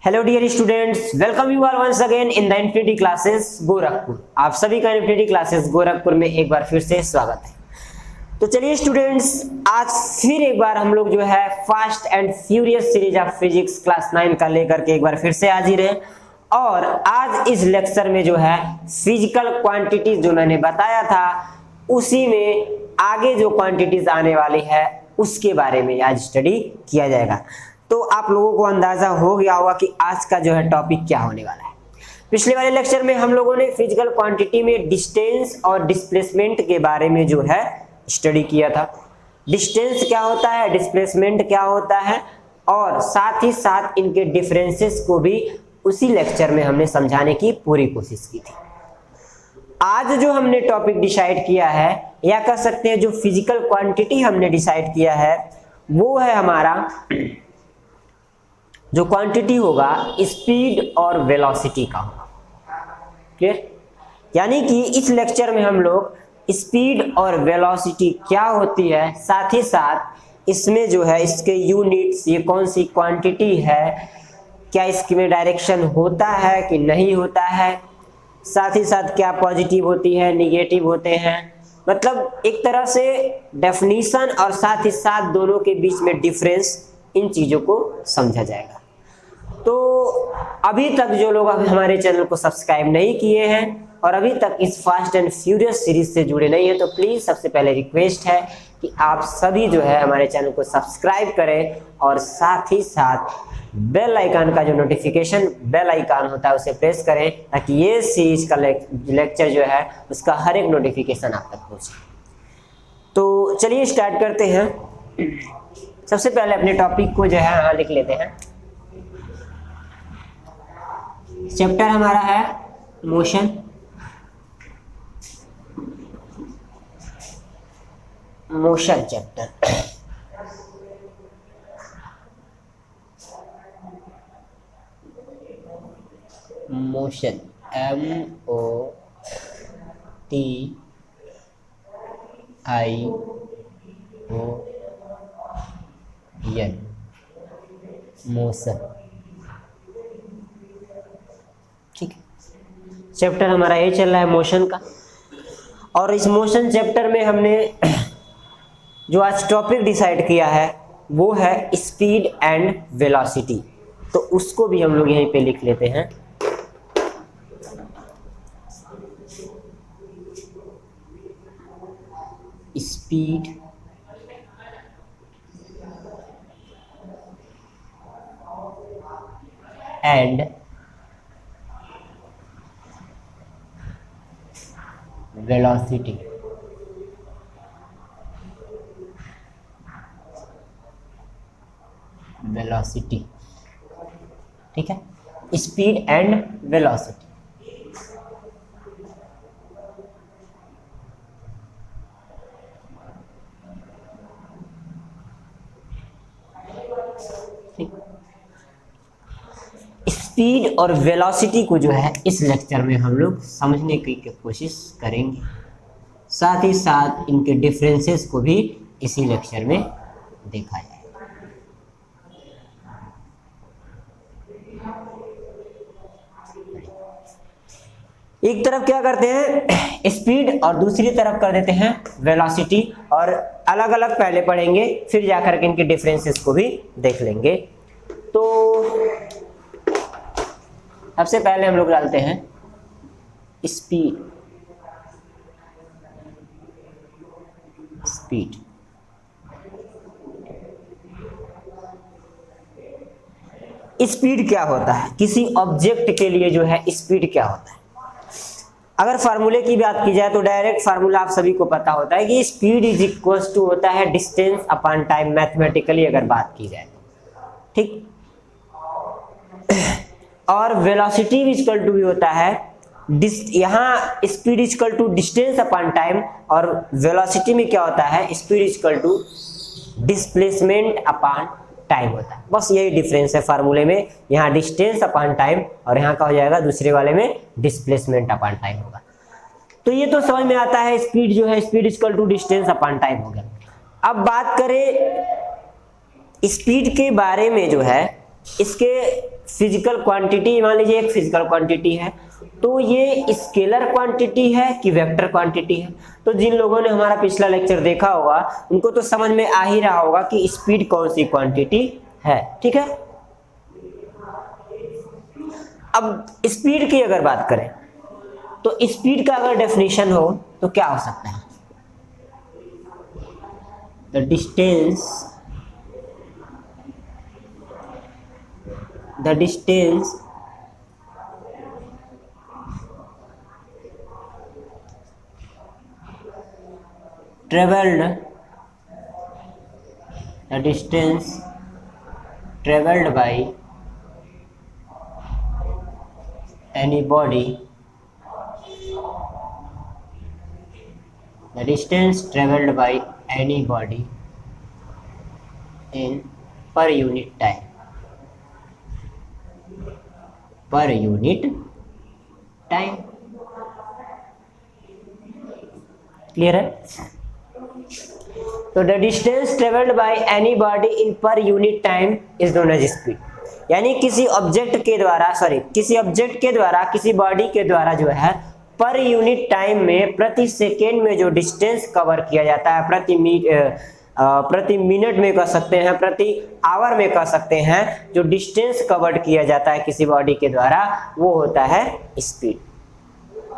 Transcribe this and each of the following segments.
Hello dear students, welcome you all once again in the infinity classes Gorakhpur. आप सभी का infinity classes Gorakhpur में एक बार फिर से स्वागत है। तो चलिए स्टूडेंट्स, आज फिर एक बार हम लोग जो है fast and furious series of physics class 9 का लेकर के एक बार फिर से हाजिर हैं। और आज इस लेक्चर में जो है फिजिकल क्वांटिटीज जो मैंने बताया था उसी में आगे जो क्वांटिटीज आने वाली है उसके बारे में आज स्टडी किया जाएगा। तो आप लोगों को अंदाजा हो गया होगा कि आज का जो है टॉपिक क्या होने वाला है। पिछले वाले लेक्चर में हम लोगों ने फिजिकल क्वांटिटी में डिस्टेंस और डिस्प्लेसमेंट के बारे में जो है स्टडी किया था। डिस्टेंस क्या होता है, डिस्प्लेसमेंट क्या होता है, और साथ ही साथ इनके डिफरेंसेस को भी उसी लेक्चर में हमने समझाने की पूरी कोशिश की थी। आज जो हमने टॉपिक डिसाइड किया है, या कह सकते हैं जो फिजिकल क्वांटिटी हमने डिसाइड किया है, वो है हमारा जो क्वांटिटी होगा स्पीड और वेलोसिटी का होगा। क्लियर? यानी कि इस लेक्चर में हम लोग स्पीड और वेलोसिटी क्या होती है, साथ ही साथ इसमें जो है इसके यूनिट्स, ये कौन सी क्वांटिटी है, क्या इसमें डायरेक्शन होता है कि नहीं होता है, साथ ही साथ क्या पॉजिटिव होती है, निगेटिव होते हैं, मतलब एक तरह से डेफिनेशन और साथ ही साथ दोनों के बीच में डिफरेंस, इन चीजों को समझा जाएगा। तो अभी तक जो लोग हमारे चैनल को सब्सक्राइब नहीं किए हैं और अभी तक इस फास्ट एंड फ्यूरियस सीरीज से जुड़े नहीं है, तो प्लीज सबसे पहले रिक्वेस्ट है कि आप सभी जो है हमारे चैनल को सब्सक्राइब करें और साथ ही साथ बेल आइकन का जो नोटिफिकेशन बेल आइकन होता है उसे प्रेस करें, ताकि ये सीरीज का लेक्चर जो है उसका हर एक नोटिफिकेशन आप तक पहुंचे। तो चलिए स्टार्ट करते हैं। सबसे पहले अपने टॉपिक को जो है यहाँ लिख लेते हैं। चैप्टर हमारा है motion. Motion chapter. Motion MOTION, motion. ठीक है, चैप्टर हमारा ये चल रहा है मोशन का। और इस मोशन चैप्टर में हमने जो आज टॉपिक डिसाइड किया है वो है स्पीड एंड वेलोसिटी। तो उसको भी हम लोग यहीं पे लिख लेते हैं। Speed and velocity. वेलोसिटी, ठीक है, स्पीड एंड वेलोसिटी। स्पीड और वेलोसिटी को जो है इस लेक्चर में हम लोग समझने की कोशिश करेंगे, साथ ही साथ इनके डिफरेंसेस को भी इसी लेक्चर में देखा जाएगा। एक तरफ क्या करते हैं स्पीड और दूसरी तरफ कर देते हैं वेलोसिटी, और अलग अलग पहले पढ़ेंगे, फिर जाकर के इनके डिफरेंसेस को भी देख लेंगे। तो सबसे पहले हम लोग डालते हैं स्पीड। स्पीड स्पीड क्या होता है, किसी ऑब्जेक्ट के लिए जो है स्पीड क्या होता है। अगर फार्मूले की बात की जाए तो डायरेक्ट फार्मूला आप सभी को पता होता है कि स्पीड इज इक्वल टू होता है डिस्टेंस अपॉन टाइम, मैथमेटिकली अगर बात की जाए, ठीक। और वेलोसिटी इक्वल टू भी होता है यहाँ speed equal to distance upon time, और वेलोसिटी में क्या होता है speed equal to displacement upon time होता है। बस यही डिफरेंस है फार्मूले में, यहाँ डिस्टेंस अपॉन टाइम और यहाँ का हो जाएगा दूसरे वाले में डिस्प्लेसमेंट अपॉन टाइम होगा। तो ये तो समझ में आता है, स्पीड जो है speed equal to distance upon time हो गया। अब बात करें स्पीड के बारे में जो है इसके फिजिकल क्वांटिटी, मान लीजिए एक फिजिकल क्वांटिटी है, तो ये स्केलर क्वांटिटी है कि वेक्टर क्वांटिटी है। तो जिन लोगों ने हमारा पिछला लेक्चर देखा होगा उनको तो समझ में आ ही रहा होगा कि स्पीड कौन सी क्वांटिटी है। ठीक है, अब स्पीड की अगर बात करें तो स्पीड का अगर डेफिनेशन हो तो क्या हो सकता है? The distance traveled by any body, the distance traveled by any body in per unit time, clear है? तो the distance travelled by any body in per unit time is known as speed. यानी किसी object के द्वारा किसी body के द्वारा जो है पर यूनिट टाइम में प्रति सेकेंड में जो डिस्टेंस कवर किया जाता है, प्रति मिनट में कह सकते हैं, प्रति आवर में कह सकते हैं, जो डिस्टेंस कवर किया जाता है किसी बॉडी के द्वारा वो होता है स्पीड।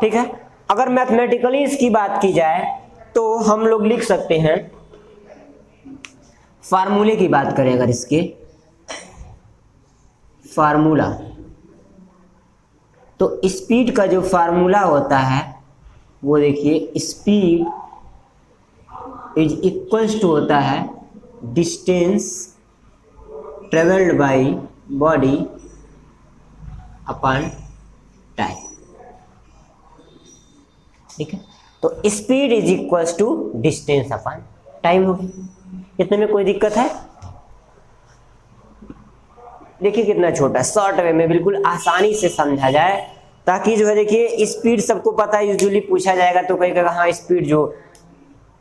ठीक है, अगर मैथमेटिकली इसकी बात की जाए तो हम लोग लिख सकते हैं, फार्मूले की बात करें अगर इसके फार्मूला, तो स्पीड का जो फार्मूला होता है वो देखिए, स्पीड इज इक्वल्स टू होता है distance travelled by body upon time. ठीक है, तो speed is equals to distance upon time हो गई। इतने में कोई दिक्कत है? देखिए कितना छोटा, शॉर्ट वे में बिल्कुल आसानी से समझा जाए, ताकि जो है देखिए स्पीड सबको पता है, यूजुअली पूछा जाएगा तो कहीं कहेगा हाँ स्पीड जो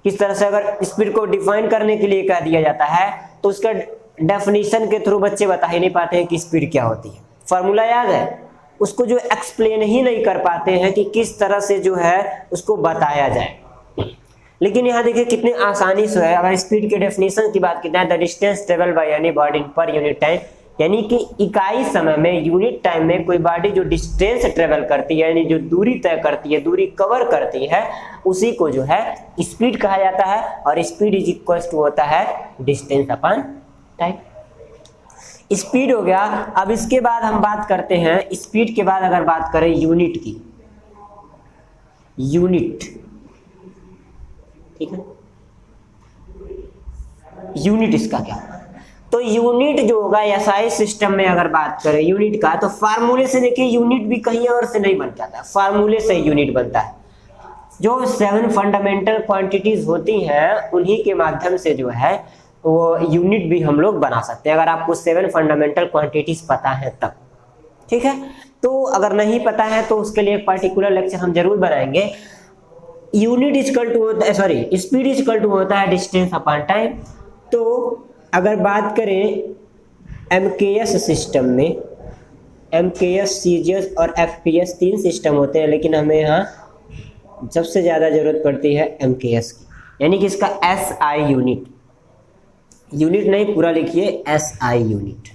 किस तरह से, अगर स्पीड को डिफाइन करने के लिए कह दिया जाता है तो उसका डेफिनेशन के थ्रू बच्चे बता ही नहीं पाते हैं कि स्पीड क्या होती है। फार्मूला याद है, उसको जो एक्सप्लेन ही नहीं कर पाते हैं कि किस तरह से जो है उसको बताया जाए। लेकिन यहाँ देखिए कितने आसानी से है। अगर स्पीड के डेफिनेशन की बात की जाए, the distance travel bye any body in per unit time, यानी कि इकाई समय में, यूनिट टाइम में कोई बॉडी जो डिस्टेंस ट्रेवल करती है, यानी जो दूरी तय करती है, दूरी कवर करती है, उसी को जो है स्पीड कहा जाता है। और स्पीड इज इक्वल टू होता है डिस्टेंस अपॉन टाइम। स्पीड हो गया। अब इसके बाद हम बात करते हैं, स्पीड के बाद अगर बात करें यूनिट की, यूनिट, ठीक है, यूनिट इसका क्या? तो यूनिट जो होगा एसआई सिस्टम में अगर बात करें यूनिट का, तो फार्मूले से देखिए यूनिट भी कहीं और से नहीं बन जाता, फार्मूले से यूनिट बनता है। जो 7 फंडामेंटल क्वांटिटीज होती हैं उन्हीं के माध्यम से जो है वो यूनिट भी हम लोग बना सकते हैं, अगर आपको 7 फंडामेंटल क्वांटिटीज पता है तब। ठीक है, तो अगर नहीं पता है तो उसके लिए एक पर्टिकुलर लेक्चर हम जरूर बनाएंगे। यूनिट इक्वल टू होता है, सॉरी, स्पीड इक्वल टू होता है डिस्टेंस अपॉन टाइम। तो अगर बात करें एमकेएस सिस्टम में, एमकेएस, सीजीएस और एफपीएस 3 सिस्टम होते हैं, लेकिन हमें यहाँ सबसे ज़्यादा ज़रूरत पड़ती है एमकेएस की, यानी कि इसका एसआई यूनिट, यूनिट नहीं पूरा लिखिए, एसआई यूनिट,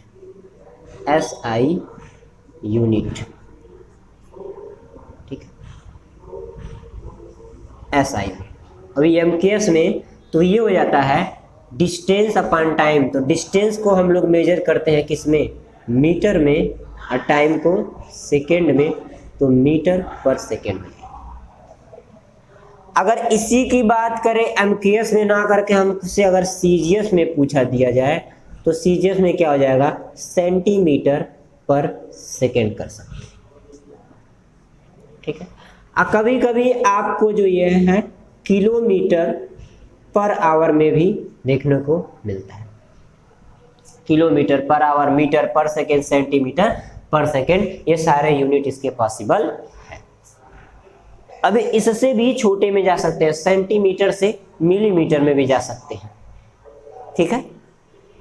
एसआई यूनिट, ठीक है, एसआई। अभी एमकेएस में तो ये हो जाता है डिस्टेंस अपॉन टाइम। तो डिस्टेंस को हम लोग मेजर करते हैं किस में, मीटर में, और टाइम को सेकेंड में, तो मीटर पर सेकेंड में। अगर इसी की बात करें एमकेएस में ना करके हमसे अगर सीजीएस में पूछा दिया जाए, तो सीजीएस में क्या हो जाएगा, सेंटीमीटर पर सेकेंड कर सकते हैं। ठीक है, और कभी कभी आपको जो ये है किलोमीटर पर आवर में भी देखने को मिलता है, किलोमीटर पर आवर, मीटर पर सेकेंड, सेंटीमीटर पर सेकेंड, ये सारे यूनिट इसके पॉसिबल है। अभी इससे भी छोटे में जा सकते हैं, सेंटीमीटर से मिलीमीटर में भी जा सकते हैं। ठीक है,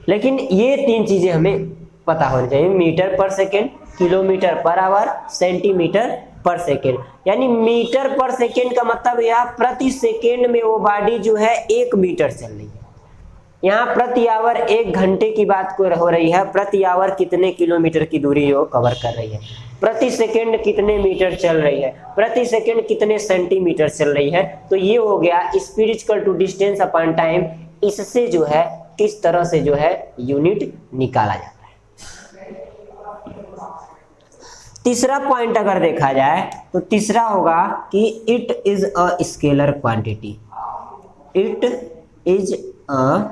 लेकिन ये 3 चीजें हमें पता होना चाहिए, मीटर पर second, kilometre per hour, centimetre पर सेकेंड। यानी मीटर पर सेकेंड का मतलब यह प्रति सेकेंड में वो बॉडी जो है 1 मीटर चल रही है। यहाँ प्रति आवर 1 घंटे की बात हो रही है, प्रति आवर कितने किलोमीटर की दूरी वो कवर कर रही है, प्रति सेकेंड कितने मीटर चल रही है, प्रति सेकेंड कितने सेंटीमीटर चल रही है। तो ये हो गया speed equal to distance upon time. इससे जो है किस तरह से जो है यूनिट निकाला जाता है। तीसरा पॉइंट अगर देखा जाए तो तीसरा होगा कि it is a scalar quantity. It is a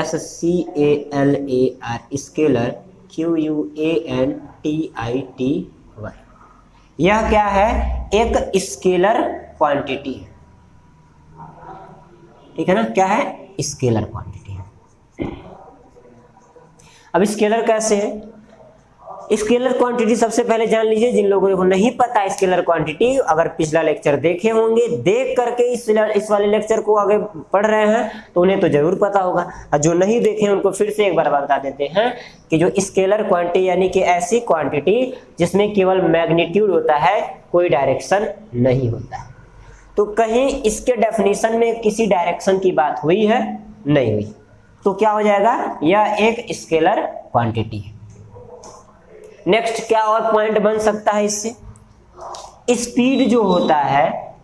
SCALAR scalar QUANTITY। यह क्या है, एक स्केलर क्वांटिटी है, ठीक है ना। क्या है, स्केलर क्वांटिटी है। अब स्केलर कैसे है, स्केलर क्वांटिटी सबसे पहले जान लीजिए। जिन लोगों को नहीं पता स्केलर क्वांटिटी, अगर पिछला लेक्चर देखे होंगे, देख करके इस वाले लेक्चर को आगे पढ़ रहे हैं तो उन्हें तो जरूर पता होगा, और जो नहीं देखे उनको फिर से एक बार बता देते हैं कि जो स्केलर क्वांटिटी यानी कि ऐसी क्वांटिटी जिसमें केवल मैग्नीट्यूड होता है, कोई डायरेक्शन नहीं होता है। तो कहीं इसके डेफिनेशन में किसी डायरेक्शन की बात हुई है, नहीं हुई, तो क्या हो जाएगा, यह एक स्केलर क्वांटिटी है। नेक्स्ट क्या और पॉइंट बन सकता है इससे, स्पीड जो होता है,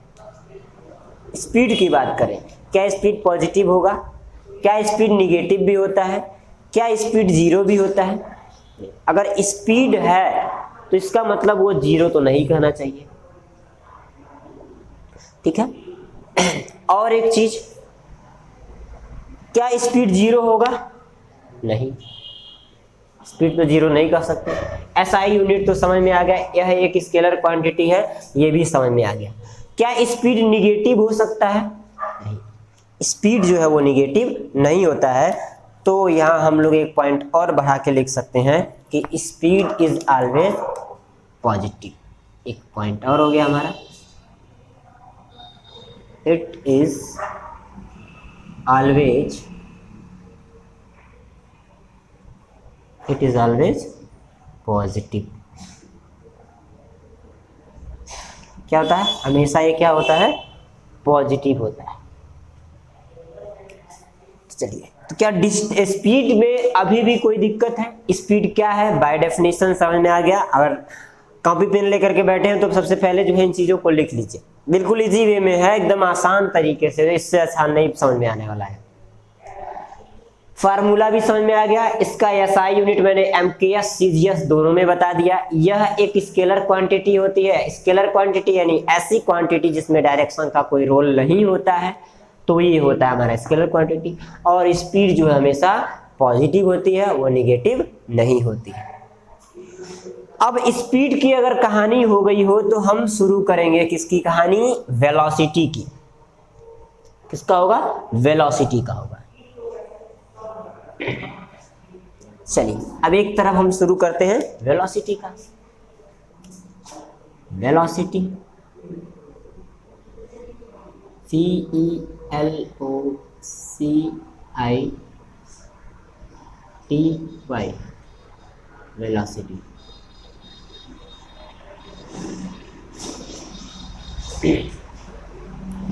स्पीड की बात करें, क्या स्पीड पॉजिटिव होगा, क्या स्पीड निगेटिव भी होता है, क्या स्पीड जीरो भी होता है। अगर स्पीड है तो इसका मतलब वो जीरो तो नहीं कहना चाहिए, ठीक है। और एक चीज, क्या स्पीड जीरो होगा, नहीं, स्पीड तो जीरो नहीं कर सकते। SI यूनिट तो समझ में आ गया, यह एक स्केलर क्वांटिटी है, ये भी समझ में आ गया। क्या स्पीड निगेटिव हो सकता है, नहीं, स्पीड जो है वो निगेटिव नहीं होता है। तो यहाँ हम लोग एक पॉइंट और बढ़ा के लिख सकते हैं कि स्पीड इज ऑलवेज पॉजिटिव। एक पॉइंट और हो गया हमारा, इट इज ऑलवेज पॉजिटिव। क्या होता है, हमेशा ये क्या होता है, पॉजिटिव होता है। चलिए, तो क्या स्पीड में अभी भी कोई दिक्कत है, स्पीड क्या है, बाय डेफिनेशन समझ में आ गया। अगर कॉपी पेन लेकर के बैठे हैं तो सबसे पहले जो है इन चीजों को लिख लीजिए, बिल्कुल इजी वे में है, एकदम आसान तरीके से, इससे आसान नहीं समझ में आने वाला है। फार्मूला भी समझ में आ गया, इसका SI यूनिट मैंने MKS CGS दोनों में बता दिया। यह एक स्केलर क्वांटिटी होती है। स्केलर क्वांटिटी यानी ऐसी क्वांटिटी जिसमें डायरेक्शन का कोई रोल नहीं होता है, तो ये होता है हमारा स्केलर क्वांटिटी। और स्पीड जो है हमेशा पॉजिटिव होती है, वो निगेटिव नहीं होती है। अब स्पीड की अगर कहानी हो गई हो तो हम शुरू करेंगे किसकी कहानी, वेलोसिटी की। किसका होगा, वेलोसिटी का होगा। चलिए, अब एक तरफ हम शुरू करते हैं वेलोसिटी का। Velocity VELOCITY, velocity.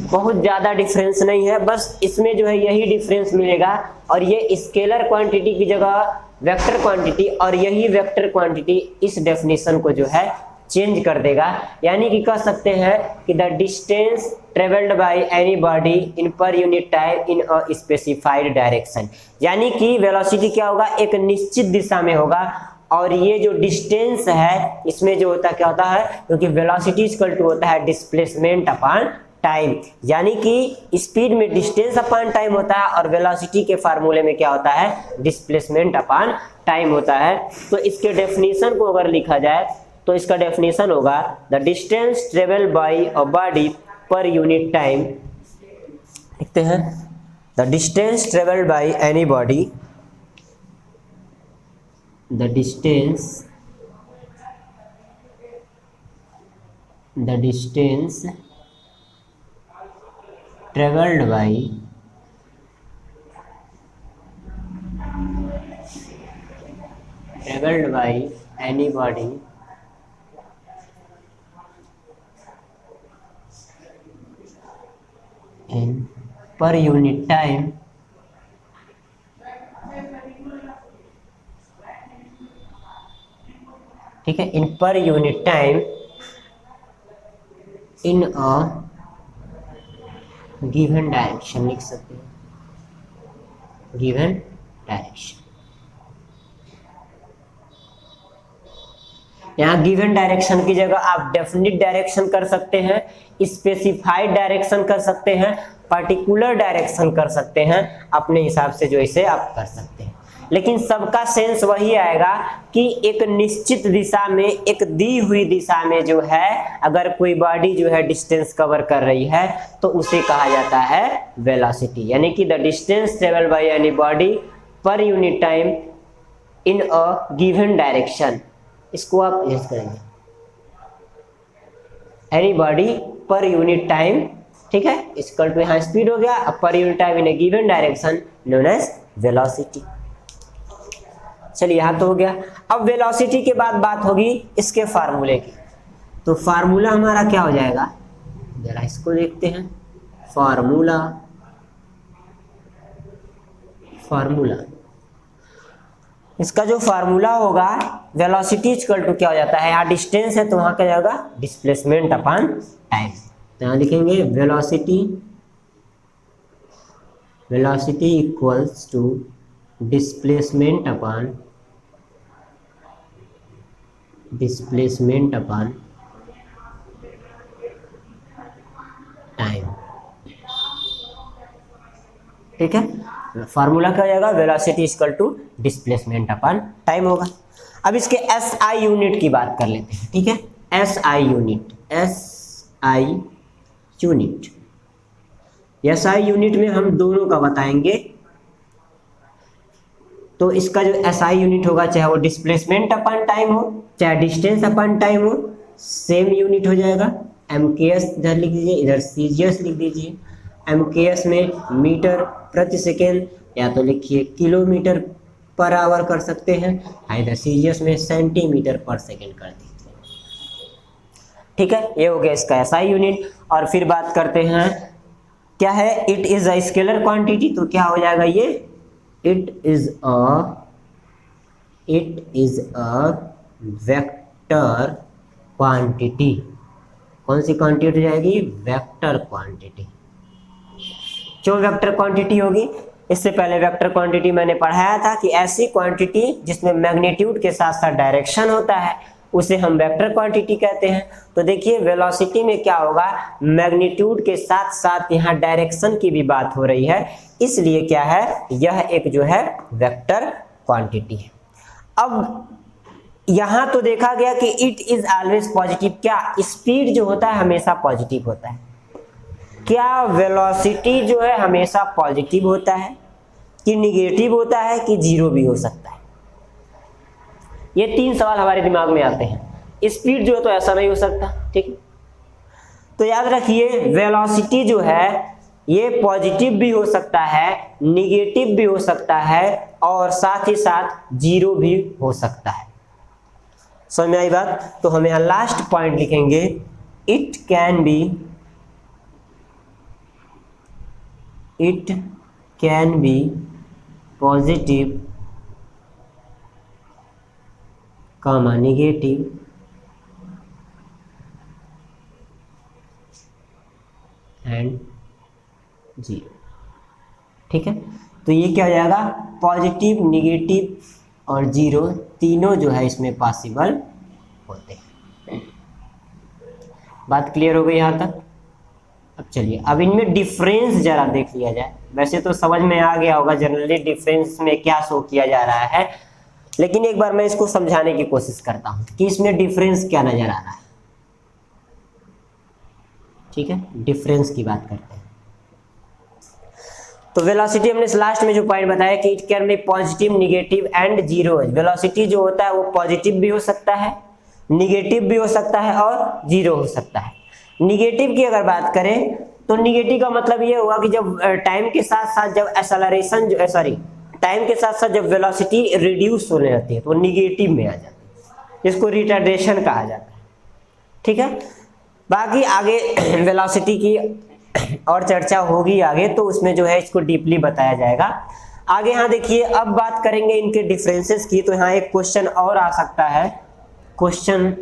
बहुत ज़्यादा डिफरेंस नहीं है, बस इसमें जो है यही डिफरेंस मिलेगा। और ये स्केलर क्वांटिटी की जगह वेक्टर क्वांटिटी, और यही वेक्टर क्वांटिटी इस डेफिनेशन को जो है चेंज कर देगा। यानी कि कह सकते हैं कि the distance travelled by any body in per unit time in a specified direction. यानी कि वेलोसिटी क्या होगा, एक निश्चित दिशा में होगा। और ये जो डिस्टेंस है इसमें जो होता क्या होता है, क्योंकि वेलोसिटी इक्वल टू होता है डिस्प्लेसमेंट अपॉन टाइम। यानी कि स्पीड में डिस्टेंस अपॉन टाइम होता है, और वेलोसिटी के फार्मूले में क्या होता है, डिस्प्लेसमेंट अपॉन टाइम होता है। तो इसके डेफिनेशन को अगर लिखा जाए तो इसका डेफिनेशन होगा the distance travel by a body per unit time. लिखते हैं the distance travelled by any body, the distance traveled by travelled by any body in per unit time ठीक है, in per unit time in a given direction लिख सकते हैं, given direction. यहाँ given direction की जगह आप डेफिनिट डायरेक्शन कर सकते हैं, स्पेसिफाइड डायरेक्शन कर सकते हैं, पर्टिकुलर डायरेक्शन कर सकते हैं, अपने हिसाब से जो इसे आप कर सकते हैं। लेकिन सबका सेंस वही आएगा कि एक निश्चित दिशा में, एक दी हुई दिशा में जो है अगर कोई बॉडी जो है डिस्टेंस कवर कर रही है तो उसे कहा जाता है वेलोसिटी, यानी कि the distance travel bye any body per unit time in a given direction. इसको आप यूज करेंगे any body per unit time, ठीक है, इक्वल टू यहाँ स्पीड हो गया, अब per unit time in a given direction known as velocity. चलिए यहाँ तो हो गया। अब वेलोसिटी के बाद बात होगी इसके फार्मूले की। तो फार्मूला हमारा क्या हो जाएगा, जरा इसको देखते हैं। फार्मूला इसका जो फार्मूला होगा वेलोसिटी इक्वल टू क्या हो जाता है, यहाँ डिस्टेंस है तो वहां क्या जाएगा डिस्प्लेसमेंट अपॉन टाइम। तो यहाँ लिखेंगे velocity equals to displacement upon time, ठीक है। फार्मूला क्या हो जाएगा, velocity equal to displacement upon time होगा। अब इसके एसआई यूनिट की बात कर लेते हैं, ठीक है। एसआई यूनिट में हम दोनों का बताएंगे। तो इसका जो एसआई यूनिट होगा, चाहे वो डिस्प्लेसमेंट अपॉन टाइम हो चाहे डिस्टेंस अपॉन टाइम हो, सेम यूनिट हो जाएगा। एमकेएस इधर लिख दीजिए, इधर सीजीएस लिख दीजिए। एमकेएस में मीटर प्रति सेकेंड, या तो लिखिए किलोमीटर पर आवर कर सकते हैं, इधर सीजीएस में सेंटीमीटर पर सेकेंड कर दीजिए, ठीक है। ये हो गया इसका एसआई यूनिट। और फिर बात करते हैं क्या है, it is a scalar quantity. तो क्या हो जाएगा ये, it is a vector quantity. कौन सी क्वांटिटी हो जाएगी, वेक्टर क्वांटिटी। क्यों वेक्टर क्वांटिटी होगी, इससे पहले वेक्टर क्वांटिटी मैंने पढ़ाया था कि ऐसी क्वांटिटी जिसमें मैग्नीट्यूड के साथ साथ डायरेक्शन होता है उसे हम वेक्टर क्वांटिटी कहते हैं। तो देखिए वेलोसिटी में क्या होगा, मैग्नीट्यूड के साथ साथ यहाँ डायरेक्शन की भी बात हो रही है, इसलिए क्या है, यह एक जो है वेक्टर क्वांटिटी है। अब यहाँ तो देखा गया कि इट इज ऑलवेज पॉजिटिव। क्या स्पीड जो होता है हमेशा पॉजिटिव होता है? क्या वेलोसिटी जो है हमेशा पॉजिटिव होता है कि निगेटिव होता है कि जीरो भी हो सकता है? ये तीन सवाल हमारे दिमाग में आते हैं। स्पीड जो है तो ऐसा नहीं हो सकता, ठीक है। तो याद रखिए वेलोसिटी जो है ये पॉजिटिव भी हो सकता है, निगेटिव भी हो सकता है और साथ ही साथ जीरो भी हो सकता है। समझ में आई बात? तो हम यहाँ लास्ट पॉइंट लिखेंगे, it can be positive comma negative and zero, ठीक है। तो ये क्या हो जाएगा, पॉजिटिव, निगेटिव और जीरो तीनों जो है इसमें पॉसिबल होते हैं। बात क्लियर हो गई यहाँ तक? अब चलिए अब इनमें डिफरेंस जरा देख लिया जाए। वैसे तो समझ में आ गया होगा जनरली डिफरेंस में क्या शो किया जा रहा है, लेकिन एक बार मैं इसको समझाने की कोशिश करता हूं कि इसमें डिफरेंस क्या नजर आ रहा है, ठीक है। डिफरेंस की बात करते हैं। तो वेलोसिटी हमने लास्ट में जो पॉइंट बताया कि it can be positive, negative and zero. Velocity जो होता है वो पॉजिटिव भी हो सकता है, निगेटिव भी हो सकता है और जीरो हो सकता है। निगेटिव की अगर बात करें तो निगेटिव का मतलब ये हुआ कि जब टाइम के साथ साथ जब एक्सेलरेशन टाइम के साथ साथ जब वेलोसिटी रिड्यूस होने लगती है तो निगेटिव में आ जाती है, इसको रिटार्डेशन कहा जाता है। ठीक है, बाकी आगे वेलोसिटी की और चर्चा होगी आगे, तो उसमें जो है इसको डीपली बताया जाएगा आगे। यहाँ देखिए अब बात करेंगे इनके डिफरेंसेस की, तो यहाँ एक क्वेश्चन और आ सकता है, क्वेश्चन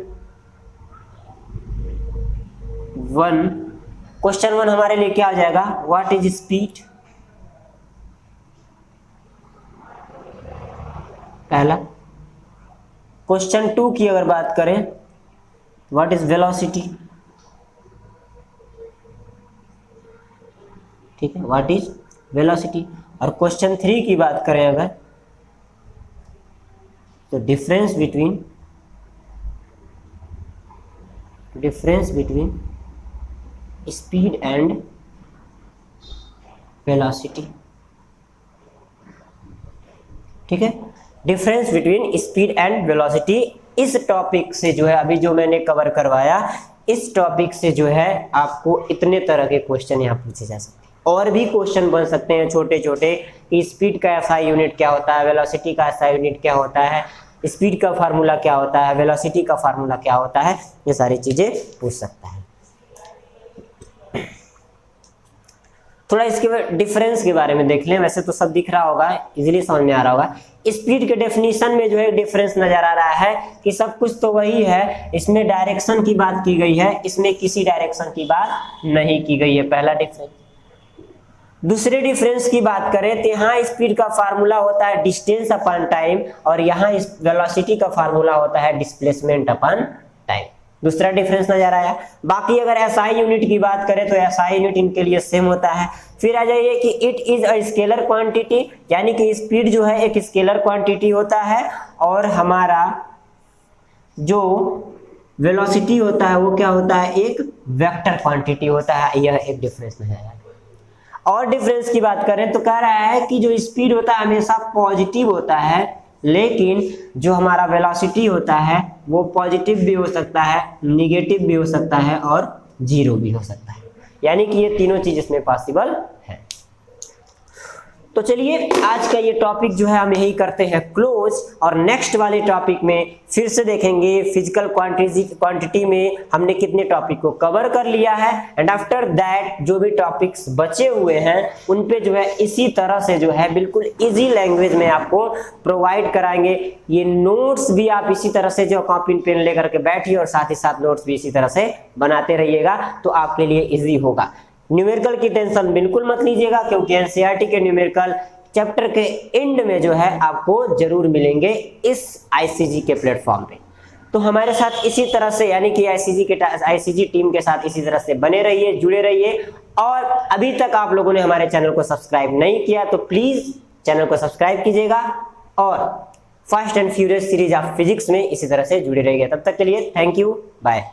1 हमारे लिए क्या आ जाएगा, व्हाट इज स्पीड, पहला। क्वेश्चन 2 की अगर बात करें, व्हाट इज वेलोसिटी, ठीक है, व्हाट इज वेलोसिटी। और क्वेश्चन 3 की बात करें अगर, तो difference between speed and velocity. ठीक है, difference between speed and velocity. इस टॉपिक से जो है अभी जो मैंने कवर करवाया, इस टॉपिक से जो है आपको इतने तरह के क्वेश्चन यहाँ पूछे जा सकते हैं। और भी क्वेश्चन बन सकते हैं छोटे छोटे, कि स्पीड का एसआई यूनिट क्या होता है, वेलोसिटी का एसआई यूनिट क्या होता है, स्पीड का फार्मूला क्या होता है, वेलोसिटी का फार्मूला क्या होता है, ये सारी चीजें पूछ सकता है। थोड़ा इसके डिफरेंस के बारे में देख लें, वैसे तो सब दिख रहा होगा, इजीली समझ में आ रहा होगा। स्पीड के डेफिनेशन में जो है डिफरेंस नजर आ रहा है कि सब कुछ तो वही है, इसमें डायरेक्शन की बात की गई है, इसमें किसी डायरेक्शन की बात नहीं की गई है, पहला डिफरेंस। दूसरे डिफरेंस की बात करें तो यहाँ स्पीड का फार्मूला होता है डिस्टेंस अपॉन टाइम, और यहाँ इस वेलोसिटी का फार्मूला होता है डिस्प्लेसमेंट अपॉन टाइम। दूसरा डिफरेंस नजर आया। बाकी अगर एसआई यूनिट की बात करें तो एसआई यूनिट इनके लिए सेम होता है। फिर आ जाइए कि it is a scalar quantity, यानी कि स्पीड जो है एक स्केलर क्वांटिटी होता है, और हमारा जो वेलोसिटी होता है वो क्या होता है, एक वेक्टर क्वांटिटी होता है। यह एक डिफरेंस नजर आया। और डिफरेंस की बात करें तो कह रहा है कि जो स्पीड होता है हमेशा पॉजिटिव होता है, लेकिन जो हमारा वेलोसिटी होता है वो पॉजिटिव भी हो सकता है, निगेटिव भी हो सकता है और जीरो भी हो सकता है, यानी कि ये तीनों चीज इसमें पॉसिबल है। तो चलिए आज का ये टॉपिक जो है हम यही करते हैं क्लोज, और नेक्स्ट वाले टॉपिक में फिर से देखेंगे फिजिकल क्वांटिटी में हमने कितने टॉपिक को कवर कर लिया है, एंड आफ्टर दैट जो भी टॉपिक्स बचे हुए हैं उन पे जो है इसी तरह से जो है बिल्कुल इजी लैंग्वेज में आपको प्रोवाइड कराएंगे। ये नोट्स भी आप इसी तरह से जो कॉपी पेन लेकर के बैठिए और साथ ही साथ नोट्स भी इसी तरह से बनाते रहिएगा, तो आपके लिए इजी होगा। न्यूमेरिकल की टेंशन बिल्कुल मत लीजिएगा, क्योंकि एनसीईआरटी के न्यूमेरिकल चैप्टर के एंड में जो है आपको जरूर मिलेंगे इस आईसीजी के प्लेटफॉर्म पे। तो हमारे साथ इसी तरह से, यानी कि आईसीजी टीम के साथ इसी तरह से बने रहिए, जुड़े रहिए। और अभी तक आप लोगों ने हमारे चैनल को सब्सक्राइब नहीं किया तो प्लीज चैनल को सब्सक्राइब कीजिएगा, और fast and furious series of physics में इसी तरह से जुड़े रहिएगा। तब तक के लिए थैंक यू, बाय।